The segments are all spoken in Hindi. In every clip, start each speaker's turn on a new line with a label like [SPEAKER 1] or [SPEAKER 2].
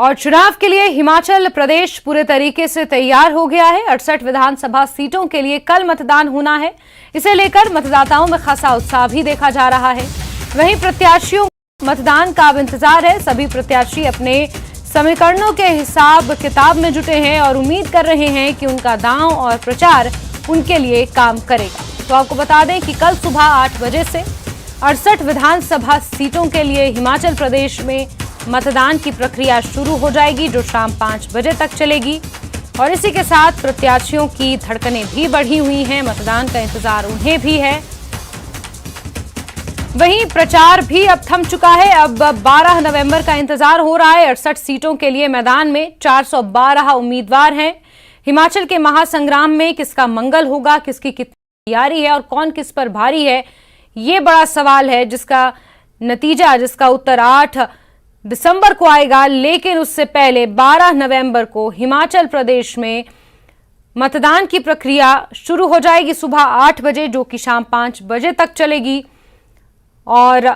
[SPEAKER 1] और चुनाव के लिए हिमाचल प्रदेश पूरे तरीके से तैयार हो गया है। 68 विधानसभा सीटों के लिए कल मतदान होना है। इसे लेकर मतदाताओं में खासा उत्साह भी देखा जा रहा है। वहीं प्रत्याशियों मतदान का अब इंतजार है। सभी प्रत्याशी अपने समीकरणों के हिसाब किताब में जुटे हैं और उम्मीद कर रहे हैं कि उनका दांव और प्रचार उनके लिए काम करेगा। तो आपको बता दें कि कल सुबह 8 बजे से 68 विधानसभा सीटों के लिए हिमाचल प्रदेश में मतदान की प्रक्रिया शुरू हो जाएगी, जो शाम 5 बजे तक चलेगी। और इसी के साथ प्रत्याशियों की धड़कनें भी बढ़ी हुई हैं, मतदान का इंतजार उन्हें भी है। वहीं प्रचार भी अब थम चुका है। अब 12 नवंबर का इंतजार हो रहा है। 68 सीटों के लिए मैदान में 412 उम्मीदवार हैं। हिमाचल के महासंग्राम में किसका मंगल होगा, किसकी कितनी तैयारी है और कौन किस पर भारी है, ये बड़ा सवाल है, जिसका नतीजा, जिसका उत्तर 8 दिसंबर को आएगा। लेकिन उससे पहले 12 नवंबर को हिमाचल प्रदेश में मतदान की प्रक्रिया शुरू हो जाएगी सुबह 8 बजे, जो कि शाम 5 बजे तक चलेगी। और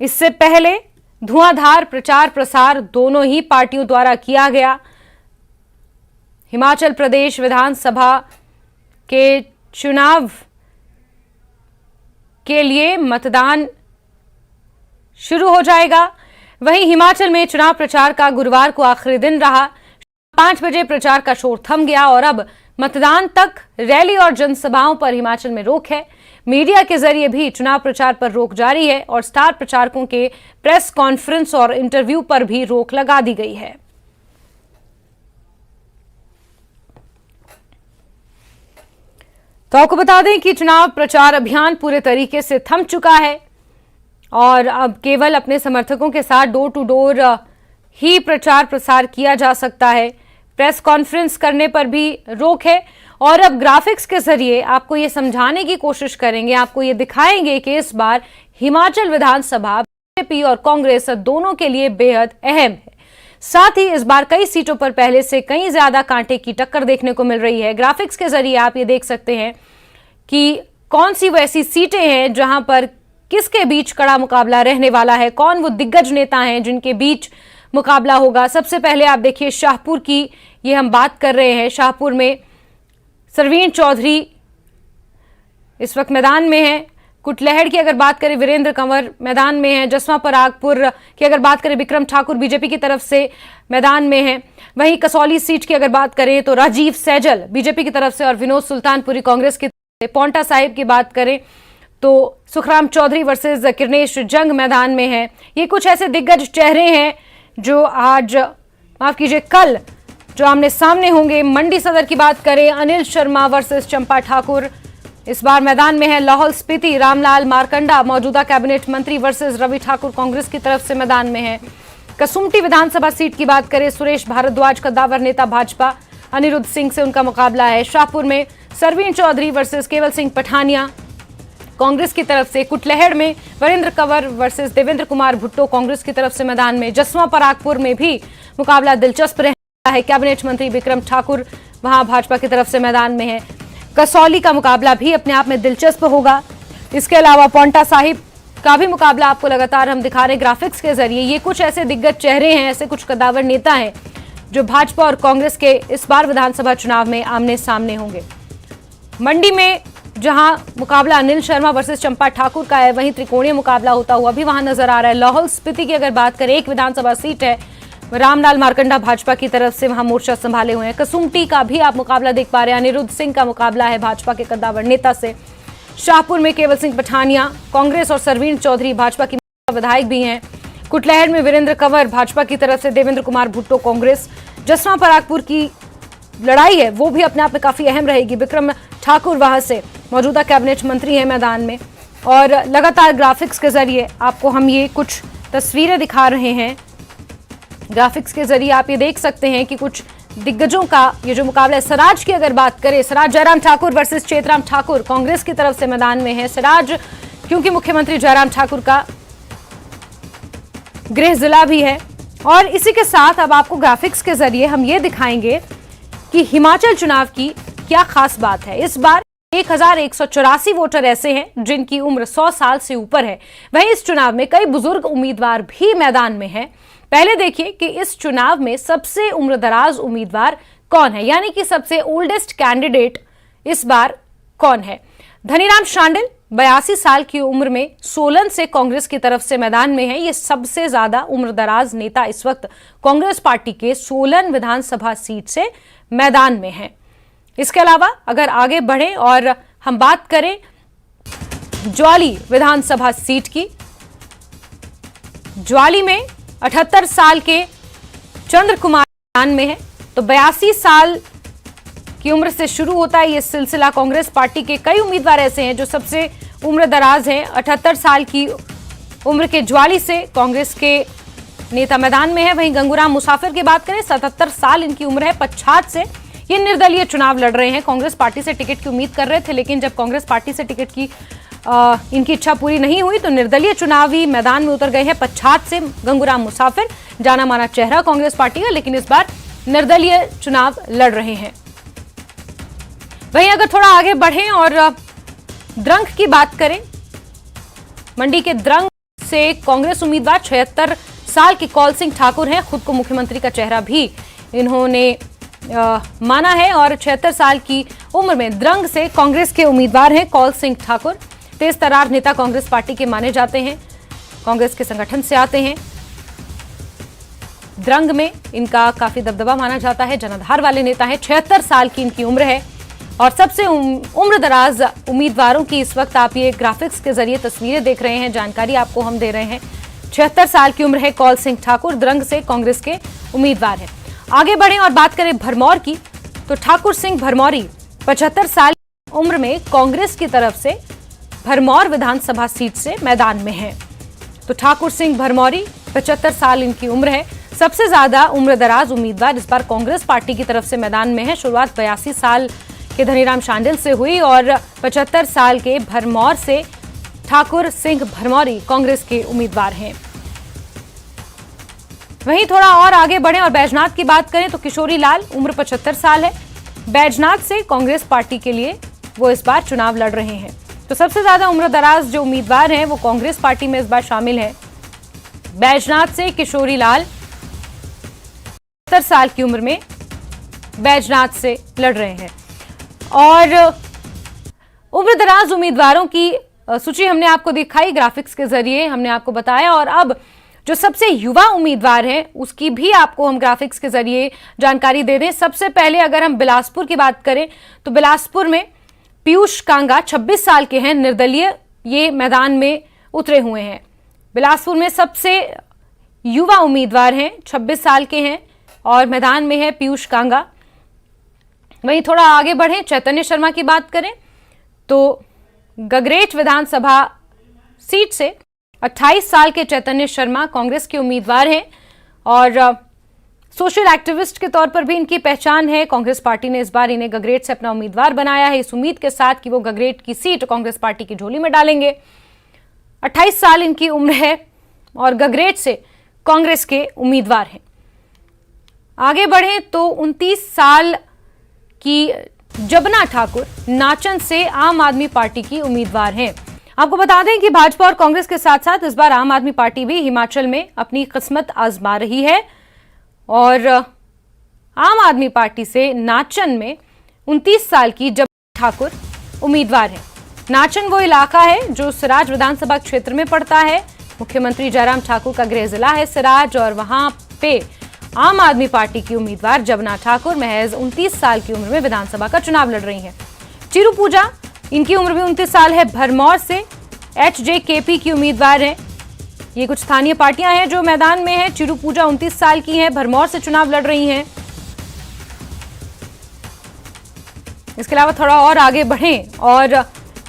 [SPEAKER 1] इससे पहले धुआंधार प्रचार प्रसार दोनों ही पार्टियों द्वारा किया गया। हिमाचल प्रदेश विधानसभा के चुनाव के लिए मतदान शुरू हो जाएगा। वहीं हिमाचल में चुनाव प्रचार का गुरुवार को आखिरी दिन रहा। 5 बजे प्रचार का शोर थम गया और अब मतदान तक रैली और जनसभाओं पर हिमाचल में रोक है। मीडिया के जरिए भी चुनाव प्रचार पर रोक जारी है और स्टार प्रचारकों के प्रेस कॉन्फ्रेंस और इंटरव्यू पर भी रोक लगा दी गई है। तो आपको बता दें कि चुनाव प्रचार अभियान पूरे तरीके से थम चुका है और अब केवल अपने समर्थकों के साथ डोर टू डोर ही प्रचार प्रसार किया जा सकता है। प्रेस कॉन्फ्रेंस करने पर भी रोक है और अब ग्राफिक्स के जरिए आपको ये समझाने की कोशिश करेंगे, आपको ये दिखाएंगे कि इस बार हिमाचल विधानसभा बीजेपी और कांग्रेस दोनों के लिए बेहद अहम है। साथ ही इस बार कई सीटों पर पहले से कहीं ज्यादा कांटे की टक्कर देखने को मिल रही है। ग्राफिक्स के जरिए आप ये देख सकते हैं कि कौन सी वो ऐसी सीटें हैं जहां पर किसके बीच कड़ा मुकाबला रहने वाला है, कौन वो दिग्गज नेता हैं जिनके बीच मुकाबला होगा। सबसे पहले आप देखिए शाहपुर की ये हम बात कर रहे हैं। शाहपुर में सरवीण चौधरी इस वक्त मैदान में है। कुटलैहड़ की अगर बात करें वीरेंद्र कंवर मैदान में है। जसवां परागपुर की अगर बात करें विक्रम ठाकुर बीजेपी की तरफ से मैदान में है। वहीं कसौली सीट की अगर बात करें तो राजीव सैजल बीजेपी की तरफ से और विनोद सुल्तानपुरी कांग्रेस की तरफ से। पांवटा साहिब की बात करें तो सुखराम चौधरी वर्सेस किरनेश जंग मैदान में है। ये कुछ ऐसे दिग्गज चेहरे हैं जो आज माफ कीजिए कल जो आमने सामने होंगे। मंडी सदर की बात करें, अनिल शर्मा वर्सेस चंपा ठाकुर इस बार मैदान में है। लाहौल स्पीति रामलाल मारकंडा मौजूदा कैबिनेट मंत्री वर्सेस रवि ठाकुर कांग्रेस की तरफ से मैदान में है। कसुम्पटी विधानसभा सीट की बात करें, सुरेश भारद्वाज कद्दावर नेता भाजपा अनिरुद्ध सिंह से उनका मुकाबला है। शाहपुर में सरवीण चौधरी वर्सेस केवल सिंह पठानिया कांग्रेस की तरफ से। कुटलैहड़ में वीरेंद्र कंवर वर्सेस देवेंद्र कुमार भुट्टो कांग्रेस की तरफ से मैदान में। जसवां परागपुर में भी मुकाबला दिलचस्प रहा है। कैबिनेट मंत्री विक्रम ठाकुर वहां भाजपा की तरफ से मैदान में है। कसौली का मुकाबला भी अपने आप में दिलचस्प होगा। इसके अलावा पांवटा साहिब का भी मुकाबला आपको लगातार हम दिखा रहे ग्राफिक्स के जरिए। ये कुछ ऐसे दिग्गज चेहरे हैं, ऐसे कुछ कद्दावर नेता हैं जो भाजपा और कांग्रेस के इस बार विधानसभा चुनाव में आमने सामने होंगे। मंडी में जहां मुकाबला अनिल शर्मा वर्सेस चंपा ठाकुर का है, वहीं त्रिकोणीय मुकाबला होता हुआ भी वहां नजर आ रहा है। लाहौल स्पीति की अगर बात करें, एक विधानसभा सीट है, रामलाल मारकंडा भाजपा की तरफ से वहां मोर्चा संभाले हुए हैं। कसुम्पटी का भी आप मुकाबला देख पा रहे हैं, अनिरुद्ध सिंह का मुकाबला है भाजपा के कद्दावर नेता से। शाहपुर में केवल सिंह पठानिया कांग्रेस और सरवीण चौधरी भाजपा की विधायक भी हैं। कुटलैहड़ में वीरेंद्र कंवर भाजपा की तरफ से, देवेंद्र कुमार भुट्टो कांग्रेस। जसवां परागपुर की लड़ाई है वो भी अपने आप में काफी अहम रहेगी। विक्रम ठाकुर वहां से मौजूदा कैबिनेट मंत्री हैं मैदान में। और लगातार ग्राफिक्स के जरिए आपको हम ये कुछ तस्वीरें दिखा रहे हैं। ग्राफिक्स के जरिए आप ये देख सकते हैं कि कुछ दिग्गजों का ये जो मुकाबला है। सराज की अगर बात करें, सराज जयराम ठाकुर वर्सेस चेतराम ठाकुर कांग्रेस की तरफ से मैदान में है। सराज क्योंकि मुख्यमंत्री जयराम ठाकुर का गृह जिला भी है। और इसी के साथ अब आपको ग्राफिक्स के जरिए हम ये दिखाएंगे कि हिमाचल चुनाव की क्या खास बात है। इस बार 1184 वोटर ऐसे हैं जिनकी उम्र 100 साल से ऊपर है। वहीं इस चुनाव में कई बुजुर्ग उम्मीदवार भी मैदान में हैं। पहले देखिए कि इस चुनाव में सबसे उम्रदराज उम्मीदवार कौन है, यानी कि सबसे ओल्डेस्ट कैंडिडेट इस बार कौन है। धनीराम शांडिल 82 साल की उम्र में सोलन से कांग्रेस की तरफ से मैदान में है। ये सबसे ज्यादा उम्रदराज नेता इस वक्त कांग्रेस पार्टी के सोलन विधानसभा सीट से मैदान में है। इसके अलावा अगर आगे बढ़े और हम बात करें ज्वाली विधानसभा सीट की, ज्वाली में 78 साल के चंद्र कुमार मैदान में है। तो 82 साल की उम्र से शुरू होता है ये सिलसिला। कांग्रेस पार्टी के कई उम्मीदवार ऐसे हैं जो सबसे उम्र दराज हैं। 78 साल की उम्र के ज्वाली से कांग्रेस के नेता मैदान में है। वहीं गंगूराम मुसाफिर की बात करें, 77 साल इनकी उम्र है। पच्छाद से ये निर्दलीय चुनाव लड़ रहे हैं। कांग्रेस पार्टी से टिकट की उम्मीद कर रहे थे, लेकिन जब कांग्रेस पार्टी से टिकट की इनकी इच्छा पूरी नहीं हुई तो निर्दलीय चुनावी मैदान में उतर गए हैं। पच्छाद से गंगूराम मुसाफिर, जाना माना चेहरा कांग्रेस पार्टी का, लेकिन इस बार निर्दलीय चुनाव लड़ रहे हैं। वहीं अगर थोड़ा आगे बढ़ें और द्रंग की बात करें, मंडी के द्रंग से कांग्रेस उम्मीदवार 76 साल के कौल सिंह ठाकुर हैं। खुद को मुख्यमंत्री का चेहरा भी इन्होंने माना है और 76 साल की उम्र में द्रंग से कांग्रेस के उम्मीदवार हैं कौल सिंह ठाकुर। तेज तर्रार नेता कांग्रेस पार्टी के माने जाते हैं, कांग्रेस के संगठन से आते हैं। द्रंग में इनका काफी दबदबा माना जाता है, जनाधार वाले नेता हैं। 76 साल की इनकी उम्र है और सबसे उम्रदराज उम्मीदवारों की इस वक्त आप ये ग्राफिक्स के जरिए तस्वीरें देख रहे हैं, जानकारी आपको हम दे रहे हैं। 76 साल की उम्र है कौल सिंह ठाकुर, द्रंग से कांग्रेस के उम्मीदवार हैं। आगे बढ़ें और बात करें भरमौर की, तो ठाकुर सिंह भरमौरी 75 साल की उम्र में कांग्रेस की तरफ से भरमौर विधानसभा सीट से मैदान में है। तो ठाकुर सिंह भरमौरी 75 साल इनकी उम्र है। सबसे ज्यादा उम्रदराज उम्मीदवार इस बार कांग्रेस पार्टी की तरफ से मैदान में है। शुरुआत 82 साल के धनीराम शांडिल से हुई और 75 साल के भरमौर से ठाकुर सिंह भरमौरी कांग्रेस के उम्मीदवार हैं। वहीं थोड़ा और आगे बढ़ें और बैजनाथ की बात करें तो किशोरी लाल, उम्र 75 साल है। बैजनाथ से कांग्रेस पार्टी के लिए वो इस बार चुनाव लड़ रहे हैं। तो सबसे ज्यादा उम्रदराज जो उम्मीदवार हैं वो कांग्रेस पार्टी में इस बार शामिल है। बैजनाथ से किशोरी लाल 70 साल की उम्र में बैजनाथ से लड़ रहे हैं। और उम्रदराज उम्मीदवारों की सूची हमने आपको दिखाई, ग्राफिक्स के जरिए हमने आपको बताया। और अब जो सबसे युवा उम्मीदवार हैं उसकी भी आपको हम ग्राफिक्स के जरिए जानकारी दे दें। सबसे पहले अगर हम बिलासपुर की बात करें तो बिलासपुर में पीयूष कांगा 26 साल के हैं, निर्दलीय ये मैदान में उतरे हुए हैं। बिलासपुर में सबसे युवा उम्मीदवार हैं, 26 साल के हैं और मैदान में है पीयूष कांगा। वहीं थोड़ा आगे बढ़े, चैतन्य शर्मा की बात करें तो गगरेट विधानसभा सीट से 28 साल के चैतन्य शर्मा कांग्रेस के उम्मीदवार हैं और सोशल एक्टिविस्ट के तौर पर भी इनकी पहचान है। कांग्रेस पार्टी ने इस बार इन्हें गगरेट से अपना उम्मीदवार बनाया है, इस उम्मीद के साथ कि वो गगरेट की सीट कांग्रेस पार्टी की झोली में डालेंगे। 28 साल इनकी उम्र है और गगरेट से कांग्रेस के उम्मीदवार हैं। आगे बढ़े तो 29 साल की जबना ठाकुर नाचन से आम आदमी पार्टी की उम्मीदवार हैं। आपको बता दें कि भाजपा और कांग्रेस के साथ साथ इस बार आम आदमी पार्टी भी हिमाचल में अपनी किस्मत आजमा रही है और आम आदमी पार्टी से नाचन में 29 साल की जबना ठाकुर उम्मीदवार है। नाचन वो इलाका है जो सिराज विधानसभा क्षेत्र में पड़ता है। मुख्यमंत्री जयराम ठाकुर का गृह जिला है सिराज और वहां पे आम आदमी पार्टी की उम्मीदवार जबना ठाकुर महज 29 साल की उम्र में विधानसभा का चुनाव लड़ रही हैं। चिरू पूजा, इनकी उम्र भी 29 साल है, भरमौर से HJKP की उम्मीदवार हैं। ये कुछ स्थानीय पार्टियां हैं जो मैदान में हैं। चिरू पूजा 29 साल की हैं, भरमौर से चुनाव लड़ रही हैं। इसके अलावा थोड़ा और आगे बढ़ें और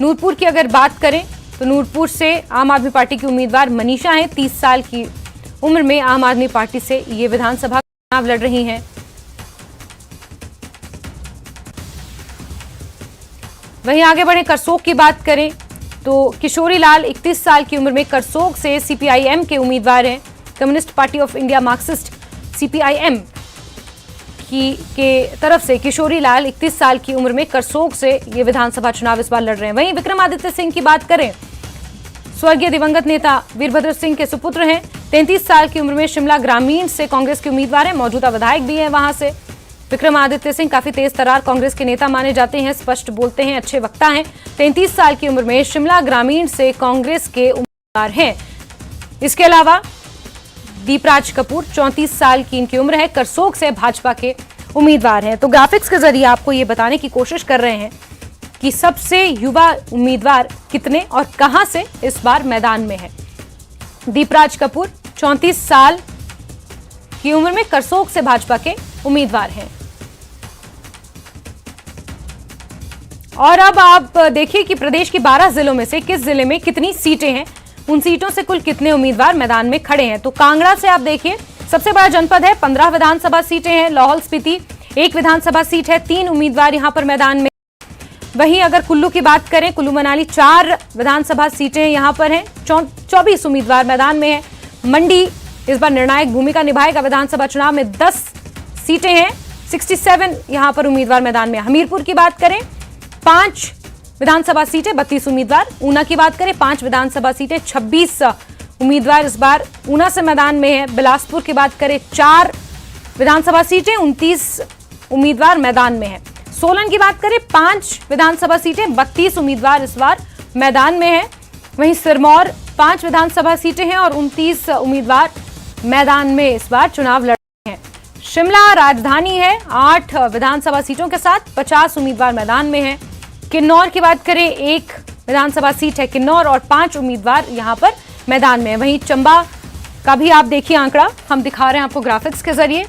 [SPEAKER 1] नूरपुर की अगर बात करें तो नूरपुर से आम आदमी पार्टी की उम्मीदवार मनीषा हैं, 30 साल की उम्र में आम आदमी पार्टी से ये विधानसभा का चुनाव लड़ रही हैं। वहीं आगे बढ़े करसोग की बात करें तो किशोरी लाल 31 साल की उम्र में करसोग से CPIM के उम्मीदवार हैं। Communist party of India Marxist CPIM के तरफ से किशोरी लाल 31 साल की उम्र में करसोग से ये विधानसभा चुनाव इस बार लड़ रहे हैं। वहीं विक्रमादित्य सिंह की बात करें, स्वर्गीय दिवंगत नेता वीरभद्र सिंह के सुपुत्र हैं। 33 साल की उम्र में शिमला ग्रामीण से कांग्रेस के उम्मीदवार हैं, मौजूदा विधायक भी हैं वहां से। विक्रमादित्य सिंह काफी तेज तर्रार कांग्रेस के नेता माने जाते हैं, स्पष्ट बोलते हैं, अच्छे वक्ता हैं। 33 साल की उम्र में शिमला ग्रामीण से कांग्रेस के उम्मीदवार हैं। इसके अलावा दीपराज कपूर 34 साल की इनकी उम्र है, करसोग से भाजपा के उम्मीदवार हैं। तो ग्राफिक्स के जरिए आपको ये बताने की कोशिश कर रहे हैं कि सबसे युवा उम्मीदवार कितने और कहां से इस बार मैदान में है। दीपराज कपूर 34 साल की उम्र में करसोग से भाजपा के उम्मीदवार हैं। और अब आप देखिए कि प्रदेश की 12 जिलों में से किस जिले में कितनी सीटें हैं, उन सीटों से कुल कितने उम्मीदवार मैदान में खड़े हैं। तो कांगड़ा से आप देखिए सबसे बड़ा जनपद है, 15 विधानसभा सीटें हैं। लाहौल स्पीति 1 विधानसभा सीट है, 3 उम्मीदवार यहां पर मैदान में। वहीं अगर कुल्लू की बात करें, कुल्लू मनाली 4 विधानसभा सीटें यहां पर हैं, 24 उम्मीदवार मैदान में हैं। मंडी इस बार निर्णायक भूमिका निभाएगा विधानसभा चुनाव में, 10 सीटें हैं, 67 यहां पर उम्मीदवार मैदान में। हमीरपुर की बात करें 5 विधानसभा सीटें, 32 उम्मीदवार। ऊना की बात करें 5 विधानसभा सीटें, 26 उम्मीदवार इस बार ऊना से मैदान में है। बिलासपुर की बात करें 4 विधानसभा सीटें, 29 उम्मीदवार मैदान में है। सोलन की बात करें 5 विधानसभा सीटें, 32 उम्मीदवार इस बार मैदान में है। वहीं सिरमौर 5 विधानसभा सीटें हैं और 29 उम्मीदवार मैदान में इस बार चुनाव लड़ रहे हैं। शिमला राजधानी है, 8 विधानसभा सीटों के साथ 50 उम्मीदवार मैदान में है। किन्नौर की बात करें 1 विधानसभा सीट है किन्नौर और 5 उम्मीदवार यहां पर मैदान में है। वहीं चंबा का भी आप देखिए आंकड़ा, हम दिखा रहे हैं आपको ग्राफिक्स के जरिए,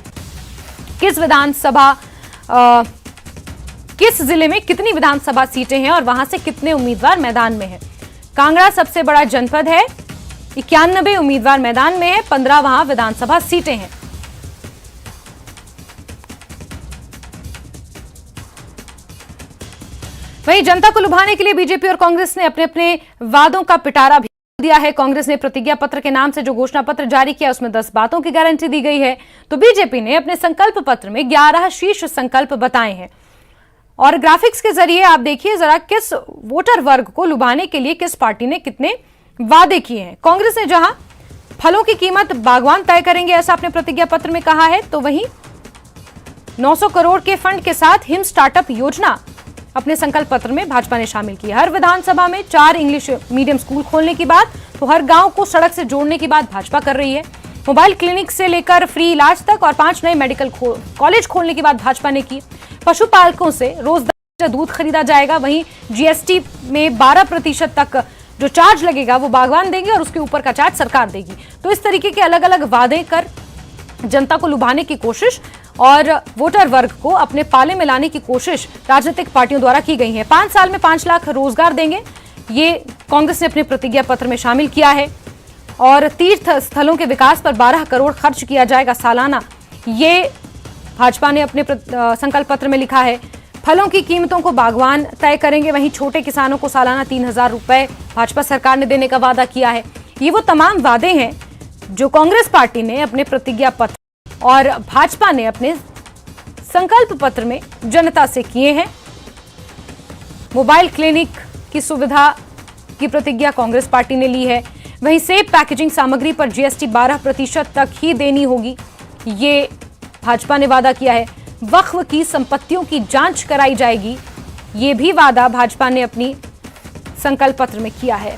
[SPEAKER 1] किस जिले में कितनी विधानसभा सीटें हैं और वहां से कितने उम्मीदवार मैदान में हैं। कांगड़ा सबसे बड़ा जनपद है, 91 उम्मीदवार मैदान में है, 15 वहां विधानसभा सीटें हैं। वहीं जनता को लुभाने के लिए बीजेपी और कांग्रेस ने अपने अपने वादों का पिटारा भी दिया है। कांग्रेस ने प्रतिज्ञा पत्र के नाम से जो घोषणा पत्र जारी किया उसमें 10 बातों की गारंटी दी गई है, तो बीजेपी ने अपने संकल्प पत्र में 11 शीर्ष संकल्प बताए हैं। और ग्राफिक्स के जरिए आप देखिए जरा किस वोटर वर्ग को लुभाने के लिए किस पार्टी ने कितने वादे किए हैं। कांग्रेस ने जहां फलों की कीमत बागवान तय करेंगे ऐसा अपने प्रतिज्ञा पत्र में कहा है, तो वहीं 900 करोड़ के फंड के साथ हिम स्टार्टअप योजना अपने संकल्प पत्र में भाजपा ने शामिल की। हर विधानसभा में 4 इंग्लिश मीडियम स्कूल खोलने की बात, तो हर गांव को सड़क से जोड़ने की बात भाजपा कर रही है। मोबाइल क्लिनिक से लेकर फ्री इलाज तक और 5 नए मेडिकल कॉलेज खोलने की बात भाजपा ने की। पशुपालकों से रोज दूध खरीदा जाएगा। वहीं जीएसटी में 12% तक जो चार्ज लगेगा वो बागवान देंगे और उसके ऊपर का चार्ज सरकार देगी। तो इस तरीके के अलग अलग वादे कर जनता को लुभाने की कोशिश और वोटर वर्ग को अपने पाले में लाने की कोशिश राजनीतिक पार्टियों द्वारा की गई है। 5 साल में 5 लाख रोजगार देंगे, ये कांग्रेस ने अपने प्रतिज्ञा पत्र में शामिल किया है। और तीर्थ स्थलों के विकास पर 12 करोड़ खर्च किया जाएगा सालाना, ये भाजपा ने अपने संकल्प पत्र में लिखा है। फलों की कीमतों को बागवान तय करेंगे। वहीं छोटे किसानों को सालाना 3000 रुपए भाजपा सरकार ने देने का वादा किया है। ये वो तमाम वादे हैं जो कांग्रेस पार्टी ने अपने प्रतिज्ञा पत्र और भाजपा ने अपने संकल्प पत्र में जनता से किए हैं। मोबाइल क्लिनिक की सुविधा की प्रतिज्ञा कांग्रेस पार्टी ने ली है। वहीं सेब पैकेजिंग सामग्री पर जीएसटी 12% तक ही देनी होगी, ये भाजपा ने वादा किया है। वक्फ की संपत्तियों की जांच कराई जाएगी, ये भी वादा भाजपा ने अपनी संकल्प पत्र में किया है।